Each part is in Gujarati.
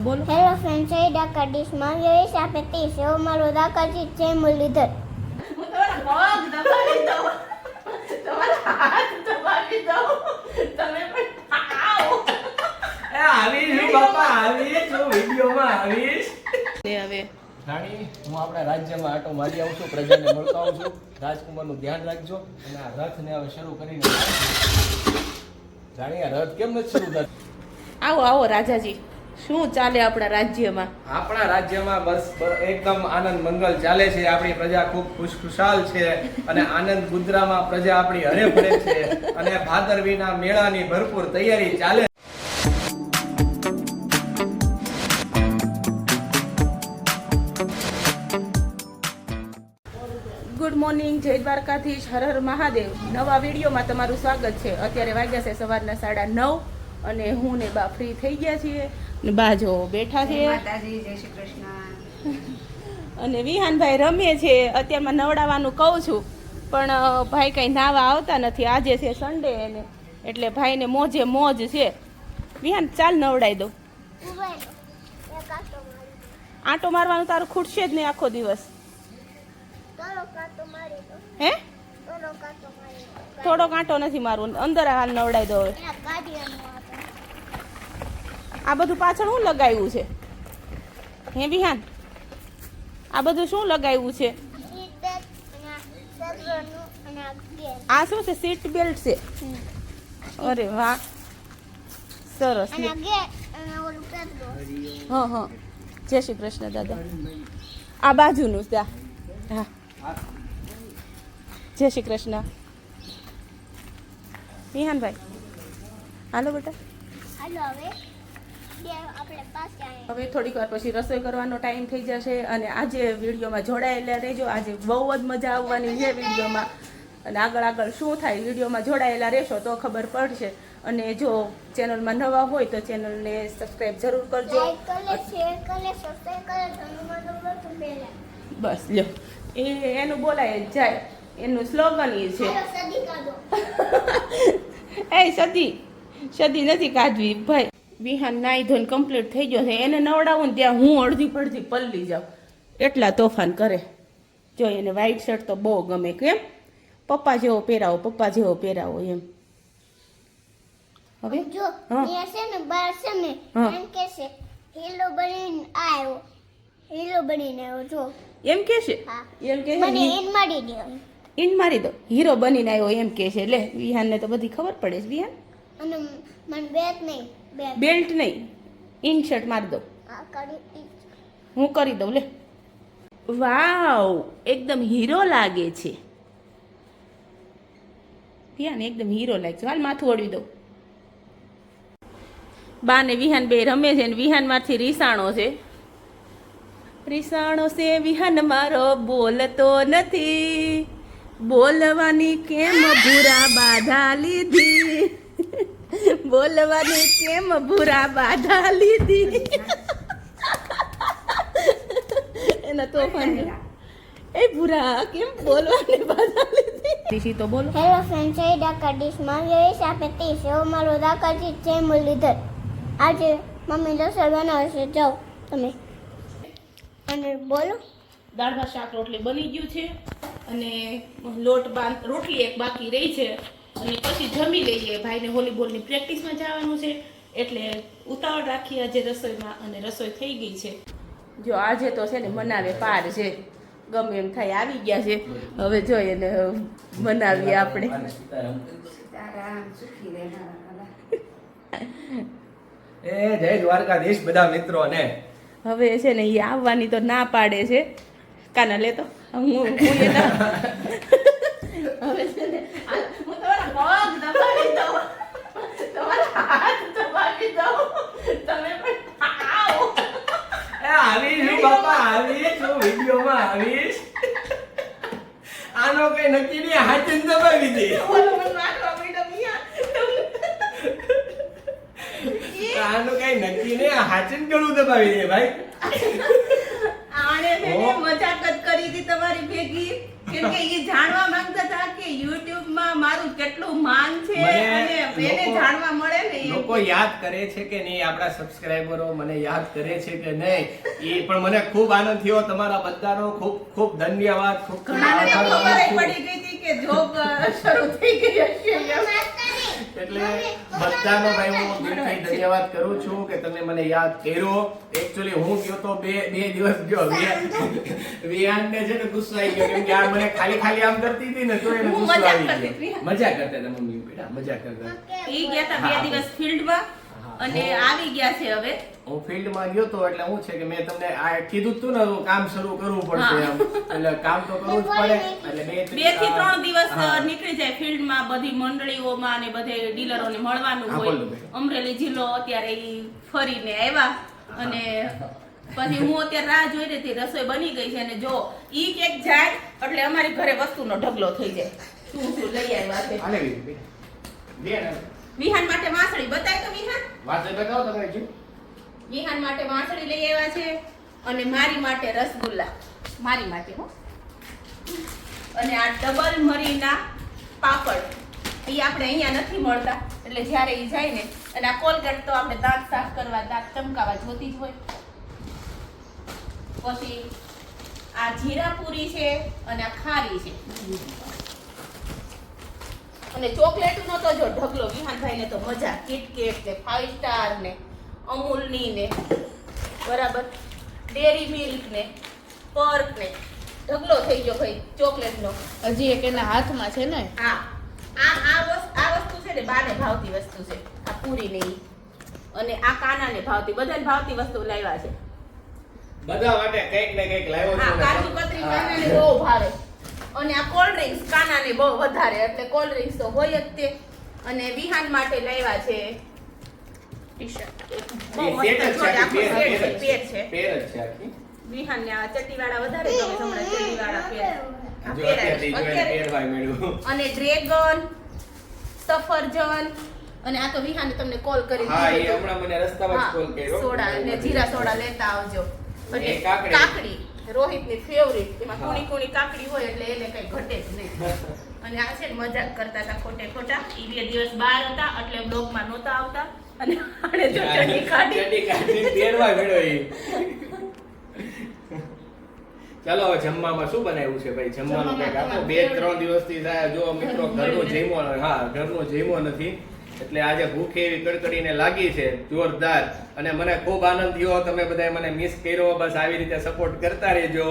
બોલો. હેલો ફ્રેન્ડ, જય ડાકા ડીશમાં જોઈશ આપે 30 એવો મારો દાકાજી જય મુરલીધર. હું તમારા પગ દબાવી દઉં, તમારા હાથ દબાવી દઉં, તમે પણ આવો. આવીશ બાપા, આવીશ હું વિડીયોમાં આવીશ. હવે રાણી, હું આપણા રાજ્યમાં આટો મારી આવું છું, પ્રજાને મળતો આવું છું. રાજકુમારનું ધ્યાન રાખજો અને આ રથને હવે શરૂ કરીને રાણી, આ રથ કેમ નથી શરૂ થતો? આવો આવો રાજાજી, શું ચાલે આપણા રાજ્યમાં? આપણા રાજ્યમાં બસ એકદમ આનંદ મંગલ ચાલે છે. આપણી પ્રજા ખૂબ ખુશખુશાલ છે અને આનંદ મુદ્રામાં પ્રજા આપણી હરે ફરે છે અને ભાદરવીના મેળાની ભરપૂર તૈયારી ચાલે. ગુડ મોર્નિંગ, જય દ્વારકાધીશ, હર હર મહાદેવ. નવા વિડીયોમાં તમારું સ્વાગત છે. અત્યારે વાગ્યા છે સવારના 9:30 અને હું ને બા ફ્રી થઈ ગયા છીએ ને બા જો બેઠા છે. માતાજી, જય શ્રી કૃષ્ણ. અને વિહાનભાઈ રમે છે. અત્યારમાં નવડાવવાનું કહું છું પણ ભાઈ કંઈ નાવા આવતા નથી. આજે છે સન્ડે એને એટલે ભાઈને મોજે મોજ છે. વિહાન ચાલ નવડાવી દો. આંટો મારવાનું તારું ખૂટશે જ નહીં આખો દિવસ. હે થોડો કાંટો નથી મારવું, અંદર હાલ નવડાવી દો. હવે આ બધું પાછળ શું લગાવ્યું છે? હે વિહાન, આ બધું શું લગાવ્યું છે? આ શું છે? સીટ બેલ્ટ છે. અરે વાહ, સરસ. હા હા, જય શ્રી કૃષ્ણ દાદા. આ બાજુનું છે. હા, જય શ્રી કૃષ્ણ. વિહાનભાઈ હાલો બેટા. હવે થોડીક વાર પછી રસોઈ કરવાનો ટાઈમ થઈ જશે અને આજે વિડીયોમાં જોડાયેલા રહેજો. આજે બહુ જ મજા આવવાની છે વિડીયોમાં અને આગળ આગળ શું થાય વિડીયોમાં જોડાયેલા રહેશો તો ખબર પડશે. અને જો ચેનલમાં નવા હોય તો ચેનલને સબસ્ક્રાઈબ જરૂર કરજો. બસ લ્યો, એનું બોલાય જ જાય, એનું સ્લોગન એ છે. એ સદી નથી કાઢવી ભાઈ. વિહાન નાઈ ધોઈને કમ્પ્લીટ થઈ ગયો છે. એને નવડાવું ને ત્યાં હું અડધી પડધી પલ્લી જાઉં, એટલા તોફાન કરે. જો એને વ્હાઈટ શર્ટ તો બહુ ગમે. કેમ? પપ્પા જેવો પહેરાવો, પપ્પા જેવો પહેરાવો એમ. હવે જો એ છે ને બાર છે ને એમ કે છે હીરો બનીને આવ્યો, હીરો બનીને આવ્યો. જો એમ કે છે, એમ કે મને ઈન મારી દે, ઈન મારી દો, હીરો બનીને આવ્યો એમ કે છે. લે વિહાનને તો બધી ખબર પડે છે. વિહાન અને મને બેટ નહીં, બેલ્ટ નહીં, ઇન શર્ટ મારી દો. હું કરી દઉં. લે વાવ, એકદમ હીરો લાગે છે. વિહાન એકદમ હીરો લાગે છે. હાલ માથું ઓળવી દઉં. બા ને વિહાન બે રમે છે ને વિહાન માંથી રીસાણો છે. રીસાણો છે વિહાન મારો, બોલતો નથી, બોલવાની કેમ ભૂરા બાધા લીધી, બોલવાની કેમ ભૂરા બાધા લીધી. એના તોફાન એ ભૂરા કેમ બોલવાની બાધા લીધી. દીશી તો બોલો. હેલો ફ્રેન્ડ, જય ડાકા ડીશમાં જોઈશ આપે 30 એવો મારો દાકાજી જય મુરલીધર. આજે મમ્મી રસોઈ બનાવે છે, જાઓ તમે અને બોલો. દાળ ભાત શાક રોટલી બની ગયું છે અને લોટ બાંધ રોટલી એક બાકી રહી છે અને પછી જમી લઈએ. ભાઈને વોલીબોલની પ્રેક્ટિસમાં જવાનું છે એટલે ઉતાવળ રાખી આજે રસોઈમાં અને રસોઈ થઈ ગઈ છે. જો આજે તો છે ને મનાવે પાર છે, ગમે એમ થાય આવી ગયા છે. હવે જોઈએ ને મનાવીએ આપણે. સીતારામ, સુખી રહેના. એ જય દ્વારકાધીશ બધા મિત્રોને. હવે છે ને એ આવવાની તો ના પાડે છે. કાના લેતો હું એના હવે છે ને હું તમારા પગ દબાવી દઉં, તમારા હાથ દબાવી દઉં, તમે પણ આવો. આવીશ બાપા, આવીશ હું વિડીયોમાં આવીશ. આનો કઈ નક્કી નહીં, હાથે જ દબાવી દે. બોલો મને મારવા માંડ્યો મિયા. આનું કઈ નક્કી નહીં, હાથે જ ગળું દબાવી દે ભાઈ. આણે છે ને મજાક જ કરી હતી તમારી ભેગી કે કેમ કે એ જાણવા માંગતા હતા કે YouTube માં મારું કેટલું માન છે મને અને એને લોકો- જાણવા મળે ને એમ. લોકો યાદ કરે છે કે નહીં, આપણા સબસ્ક્રાઇબરો મને યાદ કરે છે કે નહીં, એ પણ મને ખૂબ આનંદ થયો. તમારા બધાનો ખૂબ ખૂબ ધન્યવાદ. ખૂબ ખૂબ ઘણાને તો આભાર ખબર માનું છું. પડી ગઈ હતી કે જોબ શરૂ થઈ ગઈ હશે એમ. એટલે બધાનો ભાઈ હું દિલથી ધન્યવાદ કરું છું કે તમે મને યાદ કર્યો. એકચ્યુઅલી હું ગયો તો બે દિવસ ગયો. વિહાનને છે ને ગુસ્સો આવી ગયો કેમ કે આ મને ખાલી આમ કરતી હતી ને તો એને હું ગુસ્સો મજાક આવી કરતી હતી. ગયો. મજાક કરતા હતા મમ્મી બેટા, મજાક કરતા. ઈ ગયા હતા 2 દિવસ ફિલ્ડમાં અને આવી ગયા છે હવે. હું ફિલ્ડમાં ગયો તો એટલે હું છે કે મેં તમને આ કીધું તું ને કામ શરૂ કરવું પડશે એમ. એટલે કામ તો કરવું જ પડે. એટલે 2 થી 3 દિવસ નીકળી જાય ફિલ્ડમાં, બધી મંડળીઓમાં અને બધે ડીલરોને મળવાનું હા, હોય. બોલો બેન. અમરેલી જિલ્લો અત્યારે ઈ ફરીને આવ્યા અને પછી હું અત્યારે રાહ જોઈ રહી હતી. રસોઈ બની ગઈ છે અને જો ઈ કેક જાય એટલે અમારી ઘરે વસ્તુનો ઢગલો થઈ જાય. શું લઈ આવ્યા છે આને બેન. વિહાન માટે વાસળી બતાય તો વિહાન. વાત બતાવો તમે હજુ. વિહાન માટે વાસળી લઈ આવ્યા છે અને મારી માટે રસગુલ્લા. મારી માટે હો. અને આ ડબલ મરીના પાપડ એ આપણે અહીંયા નથી મળતા એટલે જ્યારે એ જાય ને. અને આ કોલગેટ તો આપણે દાંત સાફ કરવા, દાંત ચમકાવા જોતી જ હોય. પછી આ જીરા પૂરી છે અને આ ખારી છે. અને ચોકલેટનો તો જો ઢગલો વિહાનભાઈને તો મજા. કિટકેટ ને 5 સ્ટાર ને અમૂલની ને બરાબર ડેરી મિલ્ક ને પર્ક ને ઢગલો થઈ ગયો ભાઈ ચોકલેટનો. હજી એક એના હાથમાં છે ને. હા આ વસ્તુ છે ને બાને ભાવતી વસ્તુ છે. આ પૂરી ને ઈ. અને આ કાનાને ભાવતી, બધાને ભાવતી વસ્તુ લાવ્યા છે. બધા માટે કંઈક ને કંઈક લાવ્યો હા, છું. કાજુ કતરી કાનાને બહુ ભાવે. અને આ કોલ્ડ ડ્રિંક્સ કાનાને બહુ વધારે એટલે કોલ્ડ ડ્રિંક્સ તો હોય જ તે. અને વિહાન માટે લાવ્યા છે ટી-શર્ટ. બહુ મસ્ત પેર જ છે, જોડે આખો પેર સેટ જ છે, છે. પેર છે. પેર જ છે આખી. વિહાનને આ ચટ્ટીવાળા વધારે ગમે છે, હમણાં ચટ્ટીવાળા પેર. આ જો પેર અત્યારથી જોઈને અત્યારે. પહેરવાય મળ્યું. અને ડ્રેગન, સફરજન અને આ તો વિહાને તમને કોલ કરી હા, એ દીધો. હમણાં મને રસ્તામાં જ હા, કોલ કર્યો. સોડા અને જીરા સોડા લેતા આવજો. અને એ કાકડી. કાકડી રોહિતની ફેવરિટ. એમાં હા. કુણી કુણી કાકડી હોય એટલે એને કઈ ઘટે જ નહીં. અને આ છે ને મજાક કરતા હતા ખોટે ખોટા. ઈ 2 દિવસ બહાર હતા એટલે બ્લોગમાં નહોતા આવતા અને આણે જો ચડ્ડી કાઢી. ચડ્ડી કાઢીને પહેરવાય મળ્યો એ. ચાલો હવે જમવામાં શું બનાવ્યું છે ભાઈ? જમવાનું કંઈક આપો. 2-3 દિવસથી થાય જો મિત્રો ઘરનું જમ્યો ઘરનું જમ્યો નથી એટલે આજે ભૂખ એવી કડકડીને લાગી છે જોરદાર. અને મને ખૂબ આનંદ થયો. તમે બધાએ મને મિસ કર્યો. બસ આવી રીતે સપોર્ટ કરતા રહેજો.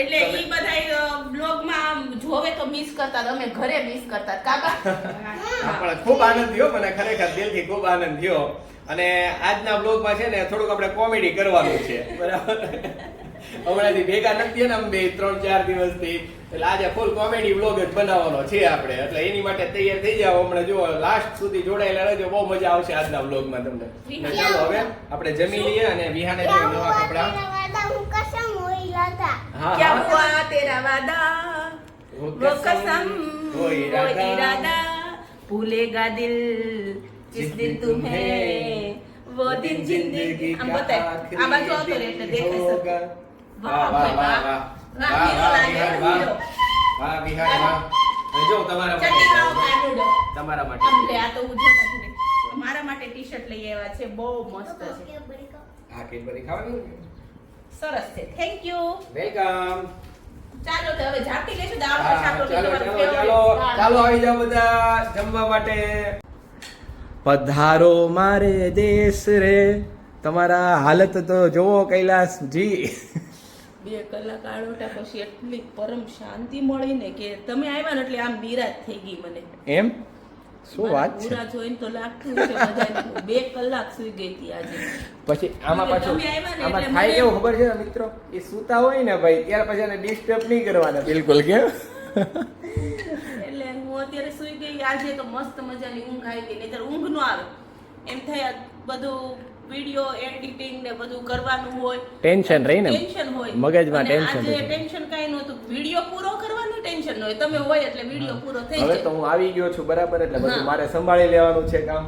એટલે ઈ બધાય બ્લોગમાં જોવે તો મિસ કરતા, અમે ઘરે મિસ કરતા કાકા. હા, પણ ખૂબ આનંદ થયો મને, ખરેખર દિલથી ખૂબ આનંદ થયો. અને આજના બ્લોગમાં છે ને થોડુંક આપણે કોમેડી કરવાનું છે બરાબર. હમણાંથી ભેગા નથી ને આમ 2-3-4 દિવસથી એટલે આજે ફૂલ કોમેડી વ્લોગ જ બનાવવાનો છે આપણે. એટલે એની માટે તૈયાર થઈ જાવ. હમણાં જો લાસ્ટ સુધી જોડાયેલા રહેજો, બહુ મજા આવશે આજના વ્લોગમાં તમને. ને ચાલો હવે આપણે જમી લઈએ અને વિહાને જો નવા કપડા. હું કસમ હોય લાતા. હા क्या હા हुआ तेरा वादा वो वो कसम वो वो इरादा, इरादा भूलेगा दिल जिस दिन तुम्हें वो दिन जिंदगी આમ બતાય. આ બાજુ આવતો રે એટલે દેખાય શકે. વાહ વાહ વાહ વાહ વાહ, હીરો લાગે, હીરો. વાહ વિહાર વાહ. હવે જો તમારા ચટણી વાળો માટે કાનુડો. તમારા આમ માટે લે, આ તો હું જોતા જ નહીં. મારા માટે ટી-શર્ટ લઈ આવ્યા છે, બહુ મસ્ત છે, હા કેડબરી ખાવાની. સરસ છે. Thank you. વેલકમ. ચાલો તો હવે જાતી લેશું દાળ હા, ભાત, શાક રોટલી, ચાલો તમારું ચાલો favorite ચાલો દાળ. ચાલો આવી જાઓ બધા જમવા માટે. પધારો મારે દેશ રે. તમારા હાલત તો જોવો કૈલાસજી. 2 કલાક આડોટા પછી એટલી પરમ શાંતિ મળી ને કે તમે આવ્યા ને એટલે આમ બિરાજ થઈ ગઈ મને. એમ શું વાત છે? પૂરા જોઈને તો લાગતું છે બધાને. હું 2 કલાક સુઈ ગઈ હતી આજે. પછી આમાં એટલે પાછું તમે આવ્યા ને આમાં એટલે થાય મને- કેવું ખબર છે મિત્રો, એ સૂતા હોય ને ભાઈ ત્યાર પછી એને ડિસ્ટર્બ નહીં કરવાના બિલકુલ. કેમ એટલે હું અત્યારે સુઈ ગઈ. આજે તો મસ્ત મજાની ઊંઘ આવી ગઈ. નહીંતર ઊંઘ ન આવે. એમ થાય આ બધું વિડિયો એડિટિંગ ને બધું કરવાનું હોય, ટેન્શન રહી ને ટેન્શન હોય મગજમાં અને ટેન્શન આજે રહે. ટેન્શન કાંઈ નહોતું. વિડિયો પૂરો કરવાનું ટેન્શન ન હોય. તમે હોય એટલે વિડિયો પૂરો થઈ હવે જાય. તો હું આવી ગયો છું બરાબર, એટલે બધું હા. મારે સંભાળી લેવાનું છે કામ.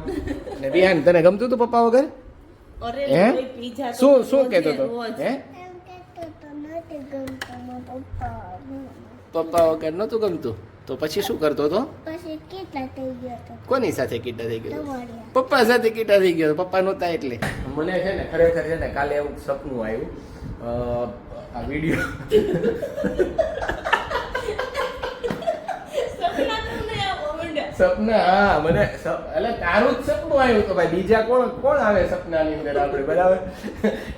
ને વિહાન તને ગમતું હતું પપ્પા વગર? અરે હે? ભાઈ, પીઝા તો શું રોજે કહેતો હતો રોજ. હે? એમ કહેતો તો નથી ગમતો મારા પપ્પા. પપ્પા વગર નહોતું ગમતું તો પછી શું કરતો હતો? પછી કેટલા થઈ ગયો હતો કોની સાથે કીટા થઈ ગયો? તમારી પપ્પા સાથે કીટા થઈ ગયો. પપ્પા નહોતા એટલે. મને છે ને ખરેખર છે ને કાલે એવું સપનું આવ્યું. આ વિડીયો સપના હા મને એટલે તારું જ સપનું આવ્યું તો ભાઈ બીજા કોણ આવે સપનાની અંદર આપણે બરાબર.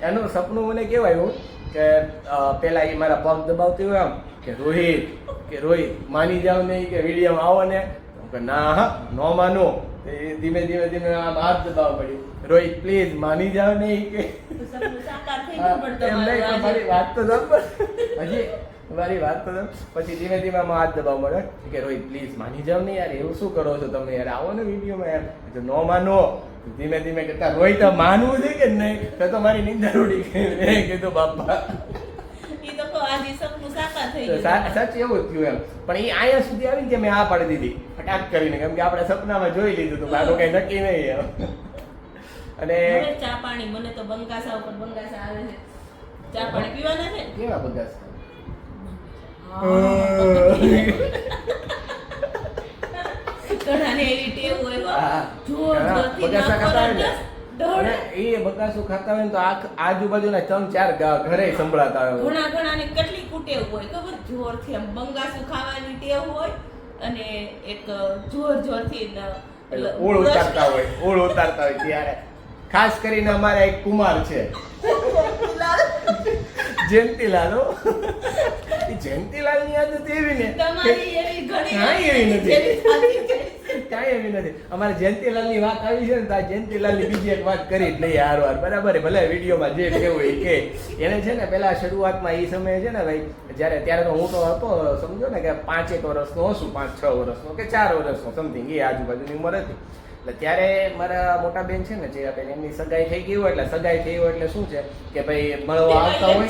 એનું સપનું મને કેવું આવ્યું કે પેલા એ મારા પગ દબાવતી હોય આમ કે રોહિત માની જાવ નહીં કે વિડીયોમાં આવો ને કે ના હા નો માનો. ધીમે ધીમે આમ હાથ દબાવવા પડ્યું. રોહિત પ્લીઝ માની જાવ નહીં કે એમ નહીં પણ મારી વાત તો સાંભળ હજી મારી વાત તો પછી ધીમે ધીમે આમાં હાથ દબાવ મળે કે રોહિત પ્લીઝ માની જાવ ને યાર એવું શું કરો છો તમે યાર આવો ને વિડીયોમાં યાર તો નો માનો. ધીમે ધીમે કરતા રોહિત માનવું છે કે નહીં તો મારી નિંદર ઉડી ગઈ. કીધું બાપા સાચી એવું થયું એમ. પણ એ અહીંયા સુધી આવી કે મેં આ પાડી દીધી ફટાક કરીને કેમ કે આપણે સપનામાં જોઈ લીધું હતું મારું કઈ નક્કી નહીં એમ. અને ચા પાણી મને તો બંગાસા ઉપર બંગાસા આવે છે. ચા પાણી પીવાના છે કેવા બધા ઘણાને એવી ટેવ હોય હા. બગાસા ખાતા હોય ને અને એ બગાસું ખાતા હોય ને તો આજુબાજુના 3-4 ઘરે સંભળાતા હોય. ઘણાને કેટલી કુટેવ હોય ખબર જોરથી આમ બંગાસું ખાવાની ટેવ હોય અને એક જોરથી ઓળ ઉતારતા હોય ત્યારે ખાસ કરીને અમારા એક કુમાર છે જયંતીલાલ. એ જયંતીલાલ ની આદત એવી ને તમારી એવી ઘણી કાંઈ એવી નથી. જેવી કાંઈ એવી નથી. અમારે જયંતીલાલ ની વાત આવી છે ને તો આ જયંતીલાલ ની બીજી એક વાત કરી જ લઈએ હારવાર બરાબર. ભલે વિડીયોમાં જે કેવું એ કે એને છે ને પેલા શરૂઆતમાં એ સમયે છે ને ભાઈ ત્યારે તો હું તો હતો સમજો ને કે 5-1 વર્ષનો હશું 5-6 વર્ષનો કે 4 વર્ષનો સમથિંગ એ આજુબાજુની ઉંમર હતી. એટલે ત્યારે મારા મોટા બેન છે ને જે બેન એમની સગાઈ થઈ ગઈ હોય એટલે શું છે કે ભાઈ મળવા આવતા હોય.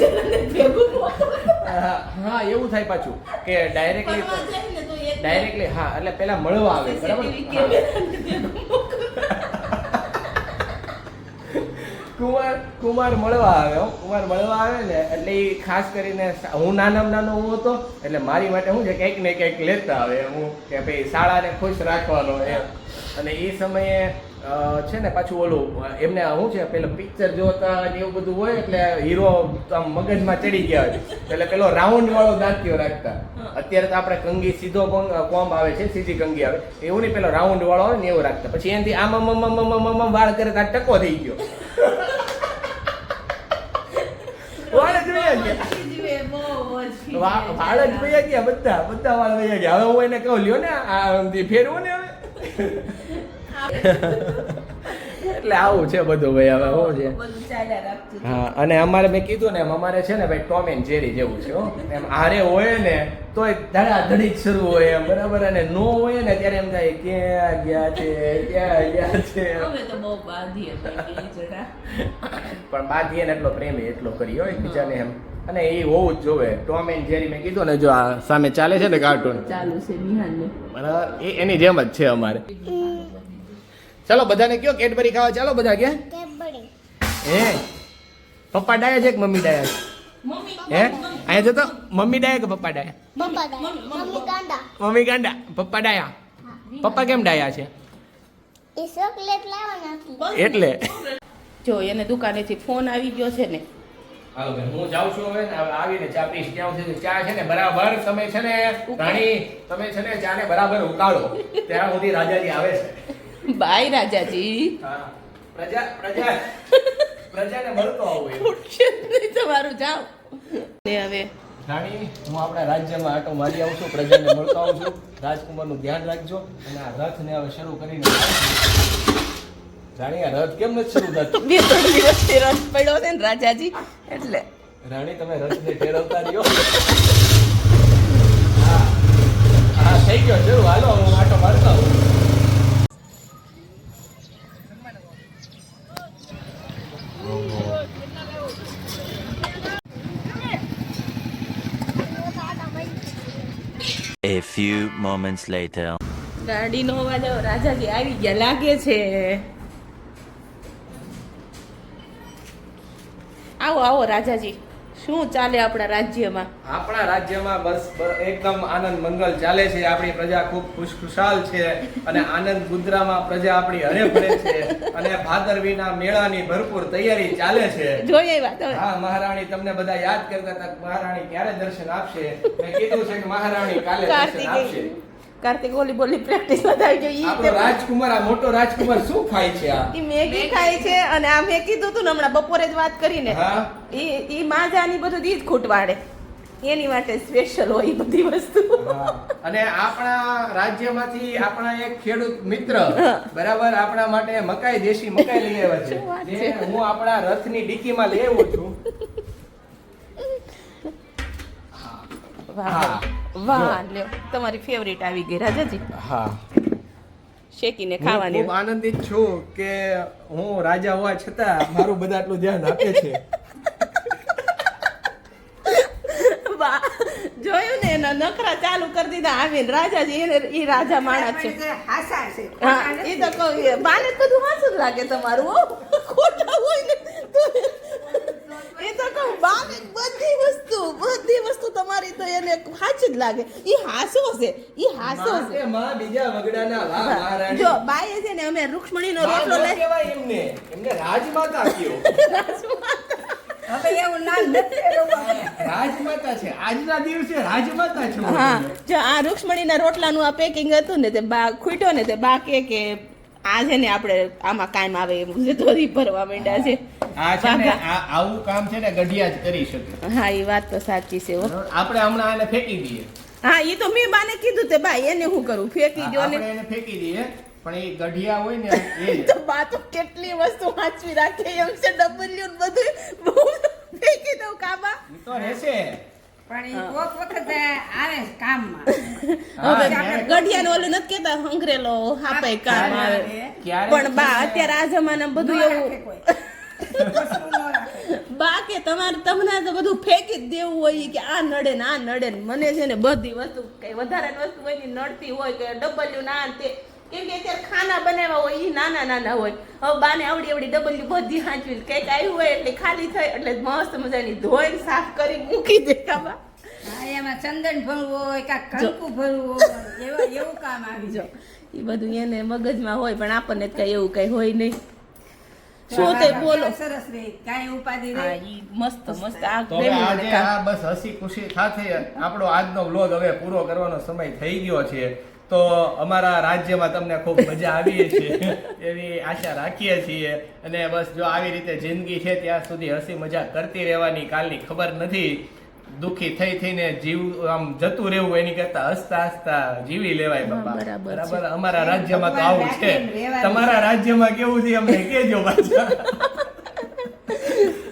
હા એવું થાય પાછું કે ડાયરેક્ટલી હા એટલે પેલા મળવા આવે બરાબર. કુમાર મળવા આવે ને એટલે એ ખાસ કરીને હું નાનો હું હતો એટલે મારી માટે શું છે કંઈક ને કંઈક લેતા આવે હું કે ભાઈ શાળાને ખુશ રાખવાનો એમ. અને એ સમયે છે ને પાછું ઓલું એમને શું છે પેલું પિક્ચર જોતા ને એવું બધું હોય એટલે હીરો આમ મગજમાં ચડી ગયા હોય એટલે પેલો રાઉન્ડ વાળો દાંતિયો રાખતા. અત્યારે તો આપણે કંગી સીધો કોમ્બ આવે છે સીધી કંગી આવે એવું નહીં પેલો રાઉન્ડ વાળો હોય ને એવું રાખતા. પછી એનાથી આમ વાળ કરે તો ટકો થઈ ગયો. વાળ જ વયા ગયા બધા વાળ વયા ગયા. હવે હું એને કહું લ્યો ને આ ફેરવું ને હવે એટલે આવું છે બધું ભાઈ. હવે શું છે હા. અને અમારે મેં કીધું ને એમ અમારે છે ને ભાઈ ટોમ એન્ડ જેરી જેવું છે એમ. હારે હોય ને તોય ધડાધડી જ શરૂ હોય એમ બરાબર. અને નો હોય ને ત્યારે એમ થાય ક્યાં ગયા છે તો બહુ બાંધીએ પણ બાંધીએ ને એટલો પ્રેમ એટલો કરીએ એકબીજાને એમ. અને એ હોવું જ જોવે. ટોમ એન્ડ જેરી મેં કીધું ને જો આ સામે ચાલે છે ને કાર્ટૂન ચાલુ છે નિહાલને બરાબર એની જેમ જ છે અમારે. ચાલો બધાને કયો કેડબરી ખાવા ચાલો બધા કે હે પપ્પા ડાયા છે કે મમ્મી ડાયા છે? હે અહીંયા જો તો મમ્મી ડાયા કે પપ્પા ડાયા? મમ્મી ગાંડા પપ્પા ડાયા. પપ્પા કેમ ડાયા છે? એટલે જો એને દુકાનેથી ફોન આવી ગયો છે ને. હાલો બેન હું જાઉં છું હવે આવીને ચા પીશ. ત્યાં સુધી ચા છે ને બરાબર તમે છે ને રાણી તમે છે ને ચા ને બરાબર ઉકાળો ત્યાં સુધી રાજાજી આવે છે. બાય રાજાજી. હા પ્રજાને મળતો આવું તમારું જાઓ હવે રાણી હું આપણા રાજ્યમાં આટો મારી આવું છું પ્રજાને મળતો આવું છું. રાજકુમારનું ધ્યાન રાખજો અને આ રથને હવે શરૂ કરીને રાણી આ રથ કેમ નથી શરૂ થતો? 2-3 દિવસથી રથ પડ્યો છે ને રાજાજી એટલે રાણી તમે રથને ફેરવતા રહ્યો. હા થઈ ગયો જરૂર હાલો હું આટો મારતા આવું. A few moments later. ગાડીનો અવાજ રાજાજી આવી ગયા લાગે છે. આવો રાજાજી શું ચાલે આપણા રાજ્યમાં? આપણા રાજ્યમાં બસ એકદમ આનંદ મંગલ ચાલે છે. આપણી પ્રજા ખૂબ ખુશખુશાલ છે અને આનંદ ગુદ્રામાં પ્રજા આપણી હરેભરે છે અને ભાદરવીના મેળાની ભરપૂર તૈયારી ચાલે છે. જોઈએ વાત હવે. હા મહારાણી, તમને બધા યાદ કરતા હતા કે મહારાણી ક્યારે દર્શન આપશે. મેં કીધું છે કે મહારાણી કાલે દર્શન આપશે. કાર્તિક વોલીબોલની પ્રેક્ટિસ વધાવી જોઈએ. આપણો રાજકુમાર, આ મોટો રાજકુમાર શું ખાય છે? આ ઈ મેગી ખાય છે અને આ મેં કીધું તું ને હમણાં બપોરે જ વાત કરીને, હા ઈ માજાની બધું ઈ જ ખૂટવાડે, એની માટે સ્પેશિયલ હોય ઈ બધી વસ્તુ. હા. અને આપણા રાજ્યમાંથી આપણા એક ખેડૂત મિત્ર બરાબર આપણા માટે મકાઈ, દેશી મકાઈ લઈ આવ્યા છે, જે હું આપણા રથની ડીકીમાં લઈ આવ્યો છું. વાહ વાહ, લ્યો તમારી ફેવરિટ આવી ગઈ રાજાજી. હા, શેકીને હું ખાવાની. ખૂબ આનંદિત છું કે હું રાજા હોવા છતાં મારું બધા આટલું ધ્યાન આપે છે. વાહ, જોયું ને એના નખરા ચાલુ કરી દીધા આવીને રાજાજી. એને ઈ રાજા માણસ છે. હાસા છે હા, એ તો કહું બાને બધું હાસું જ લાગે તમારું. હો, ખોટા હોય ને તો એ તો કહું બાને બધી વસ્તુ તમારી તો એને સાચી જ લાગે. ઈ હાસો છે, ઈ હાસો છે. માં કે માં બીજા વગડાના વાહ મહારાણી. જો બાએ છે ને અમે રૂક્ષ્મણીનો માં રોટલો ન લઈ કહેવાય એમને રાજમાતા કયો. હવે એવું નામ નથી રહેવું. રાજમાતા છે, આજના દિવસે રાજમાતા છો. હા, જો આ રૂક્ષ્મણીના રોટલાનું આ પેકિંગ હતું ને તે બા ખૂટ્યો ને તે બા કે આ છે ને આપણે આમાં કાયમ આવે એમ ધોરી ભરવા માંડ્યા છે. આ છે ને આવું કામ છે ને ગઢિયા જ કરી શકે. હા, એ વાત તો સાચી છે. હો. આપણે હમણાં આને ફેંકી દઈએ. હા, એ તો મેં બાને કીધું તે બા એને શું કરું, ફેંકી દો ને. આપણે એને ફેંકી દઈએ, પણ એ ગઢિયા હોય ને એ જ. તો બા તો કેટલી વસ્તુ વાંચવી રાખે એમ છે, ડબલ્યુ બધું બહુ ફેંકી દઉં કાબા. ઈ તો રહેશે. પણ ઈ કોક વખત આવે કામમાં. હવે ક્યારેક- ગઢિયાને ઓલું નથી કેતા હંગરેલો હાપે કામ આવે. ક્યારેક પણ બા અત્યારે આ જમાનામાં બધું રાખે એવું કોઈ. કસરું ન રાખે. બા કે તમને તો બધું ફેંકી જ દેવું હોય કે આ નડે ને આ નડે ને. મને છે ને બધી વસ્તુ કઈ વધારાની વસ્તુ હોય ને નડતી હોય કે ડબલ્યુ ના ને તે, કેમ કે અત્યારે ખાના બનાવ્યા હોય ઈ નાના હોય. હવે બાને આવડી ડબલ્યુ બધી હાંચવી કઈક આવ્યું હોય એટલે ખાલી થઈ એટલે મસ્ત મજાની ધોઈને સાફ કરી મૂકી દે કાબા. હા, એમાં ચંદન ભરવું હોય કાં કંકુ ભરવું હોય એવું કામ આવી જો જાય. એ બધું એને મગજમાં હોય પણ આપણને કઈ એવું કઈ હોય નહીં. શું તે બોલો. સરસ રે, કાંઈ ઉપાધિ હા, રે. ઈ મસ્ત આ તો હવે આજે આ બસ હસી ખુશી સાથે આપણો આજનો વ્લોગ હવે પૂરો કરવાનો સમય થઈ ગયો છે. તો અમારા રાજ્યમાં તમને ખૂબ મજા આવી છે એવી આશા રાખીએ છીએ. અને બસ જો આવી રીતે જિંદગી છે ત્યાં સુધી હસી મજાક કરતી રહેવાની. કાલની ખબર નથી, દુખી થઈને જીવ આમ જતું રહેવું એની કરતા હસતા હસતા જીવી લેવાય બાપા. બરાબર છે. બરાબર, અમારા રાજ્યમાં તો આવું છે. તમારા રાજ્યમાં કેવું છે અમને કહેજો પાછા.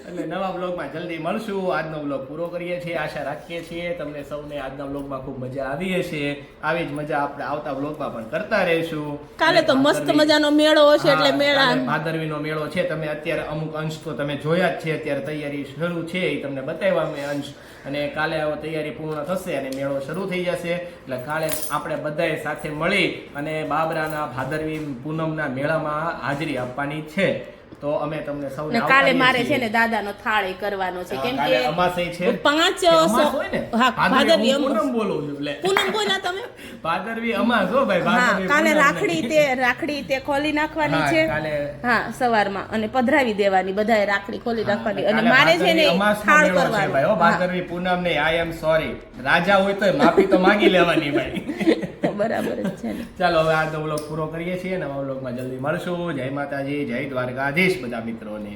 એટલે નવા બ્લોગમાં જલ્દી મળશું. આજનો બ્લોગ પૂરો કરીએ છીએ. આશા રાખીએ છીએ તમને સૌને આજના બ્લોગમાં ખૂબ મજા આવી હશે. આવી જ મજા આપણે આવતા બ્લોગમાં પણ કરતા રહીશું. કાલે તો મસ્ત મજાનો મેળો હશે એટલે હા, મેળા કાલે ભાદરવીનો મેળો છે. તમે અત્યારે અમુક અંશ તો તમે જોયા જ છે. અત્યારે તૈયારી શરૂ છે એ તમને બતાવ્યા મેં અંશ. અને કાલે હવે તૈયારી પૂર્ણ થશે અને મેળો શરૂ થઈ જશે. એટલે કાલે આપણે બધાએ સાથે મળી અને બાબરાના ભાદરવી પૂનમના મેળામાં હાજરી આપવાની છે. તો અમે તમને સૌને ને કાલે મારે છે ને દાદાનો થાળ ય કરવાનો છે કેમ કાલે કે અમાસય છે. 5 અમાસ હોય ને? હા, ભાદરવી હું પૂનમ બોલું છું એટલે. પૂનમ બોલ્યા તમે. ભાદરવી અમાસ હો ભાઈ. હા, ભાદરવી કાલે પૂનમ રાખડી તે ખોલી નાખવાની હા, છે. કાલે હા, સવારમાં અને પધરાવી દેવાની બધાએ રાખડી ખોલી નાખવાની અને કાલે મારે છે ને ભાદરવી અમાસનો થાળ મેળો છે કરવાનો. ભાઈ. હો, હા, ભાદરવી પૂનમ ને આઈ એમ સોરી. રાજા હોય તો માફી તો માંગી લેવાની ભાઈ. બરાબર જ છે ને. ચાલો હવે આજનો વ્લોગ પૂરો કરીએ છીએ. નવા વ્લોગમાં જલ્દી મળશું. જય માતાજી, જય દ્વારકાધીશ બધા મિત્રોને.